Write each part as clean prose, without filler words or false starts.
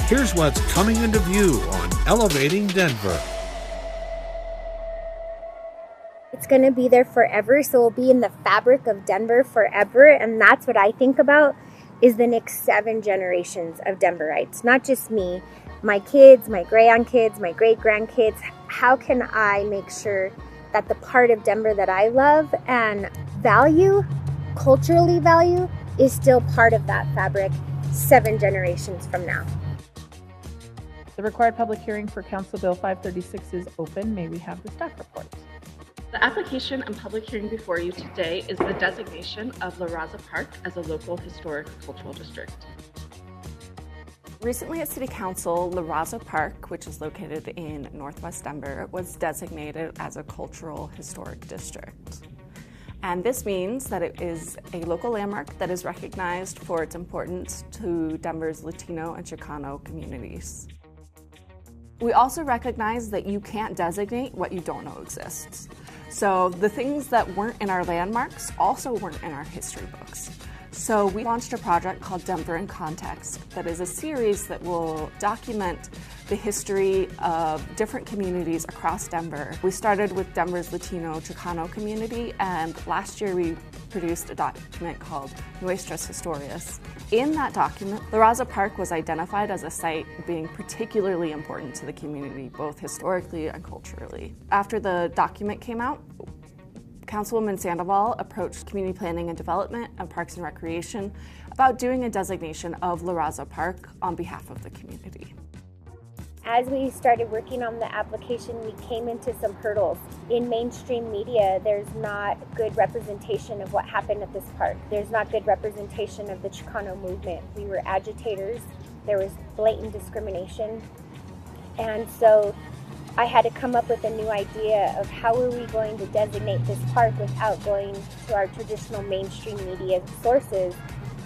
Here's what's coming into view on Elevating Denver. It's going to be there forever, so it'll be in the fabric of Denver forever, and that's what I think about is the next 7 generations of Denverites. Not just me, my kids, my grandkids, my great-grandkids. How can I make sure that the part of Denver that I love and value, culturally value, is still part of that fabric 7 generations from now? The required public hearing for Council Bill 536 is open. May we have the staff report? The application and public hearing before you today is the designation of Raza Park as a local historic cultural district. Recently at City Council, Raza Park, which is located in Northwest Denver, was designated as a cultural historic district. And this means that it is a local landmark that is recognized for its importance to Denver's Latino and Chicano communities. We also recognize that you can't designate what you don't know exists. So the things that weren't in our landmarks also weren't in our history books. So we launched a project called Denver in Context that is a series that will document the history of different communities across Denver. We started with Denver's Latino Chicano community, and last year we produced a document called Nuestras Historias. In that document, Raza Park was identified as a site being particularly important to the community, both historically and culturally. After the document came out, Councilwoman Sandoval approached Community Planning and Development and Parks and Recreation about doing a designation of Raza Park on behalf of the community. As we started working on the application, we came into some hurdles. In mainstream media, there's not good representation of what happened at this park. There's not good representation of the Chicano movement. We were agitators. There was blatant discrimination. And so I had to come up with a new idea of how are we going to designate this park without going to our traditional mainstream media sources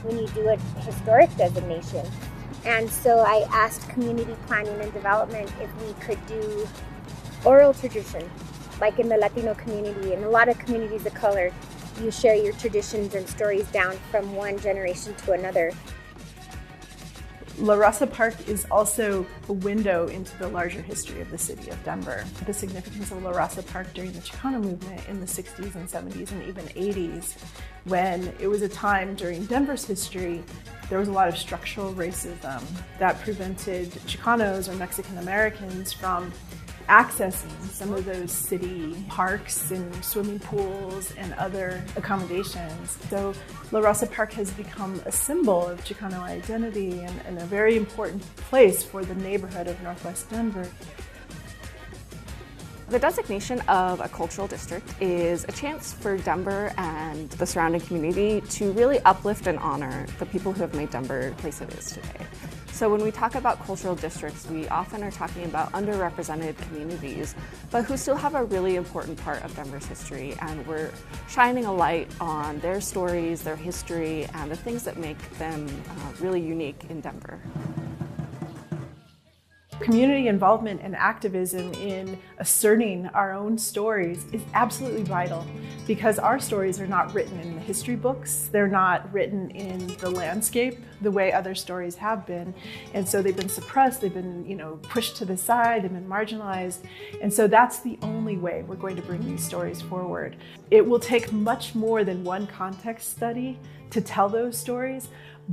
when you do a historic designation. And so I asked Community Planning and Development if we could do oral tradition, like in the Latino community and a lot of communities of color. You share your traditions and stories down from one generation to another. Raza Park is also a window into the larger history of the city of Denver. The significance of Raza Park during the Chicano movement in the 60s and 70s and even 80s, when it was a time during Denver's history, there was a lot of structural racism that prevented Chicanos or Mexican Americans from accessing some of those city parks and swimming pools and other accommodations. So Raza Park has become a symbol of Chicano identity and a very important place for the neighborhood of Northwest Denver. The designation of a cultural district is a chance for Denver and the surrounding community to really uplift and honor the people who have made Denver the place it is today. So when we talk about cultural districts, we often are talking about underrepresented communities, but who still have a really important part of Denver's history, and we're shining a light on their stories, their history, and the things that make them really unique in Denver. Community involvement and activism in asserting our own stories is absolutely vital, because our stories are not written in the history books. They're not written in the landscape the way other stories have been. And so they've been suppressed, they've been, pushed to the side, they've been marginalized. And so that's the only way we're going to bring these stories forward. It will take much more than one context study to tell those stories,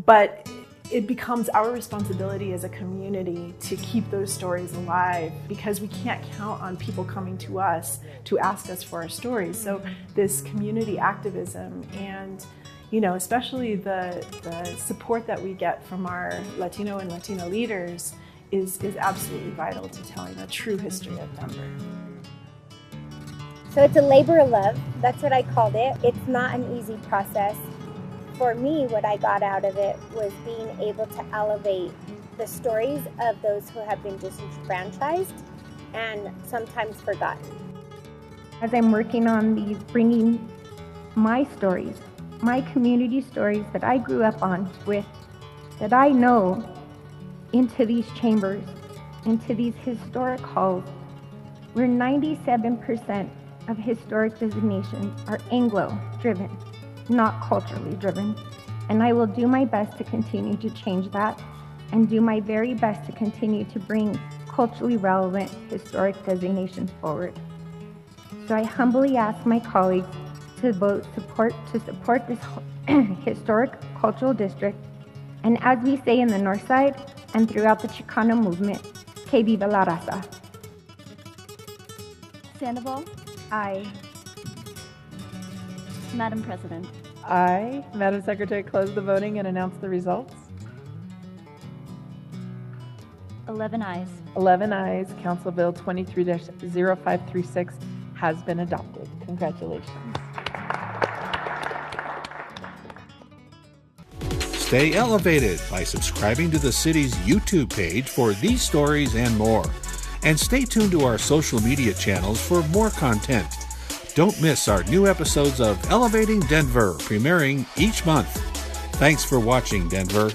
but it becomes our responsibility as a community to keep those stories alive, because we can't count on people coming to us to ask us for our stories. So this community activism and especially the support that we get from our Latino and Latina leaders is absolutely vital to telling a true history of Denver. So it's a labor of love. That's what I called it. It's not an easy process. For me, what I got out of it was being able to elevate the stories of those who have been disenfranchised and sometimes forgotten. As I'm working on these, bringing my stories, my community stories that I grew up on with, that I know, into these chambers, into these historic halls, where 97% of historic designations are Anglo-driven, not culturally driven. And I will do my best to continue to change that and do my very best to continue to bring culturally relevant historic designations forward. So I humbly ask my colleagues to vote to support this historic cultural district, and as we say in the North Side and throughout the Chicano movement, que viva la raza. Sandoval. Aye. Madam President. Aye. Madam Secretary, close the voting and announce the results. 11 ayes. 11 ayes. Council Bill 23-0536 has been adopted. Congratulations. Stay elevated by subscribing to the city's YouTube page for these stories and more. And stay tuned to our social media channels for more content. Don't miss our new episodes of Elevating Denver, premiering each month. Thanks for watching, Denver.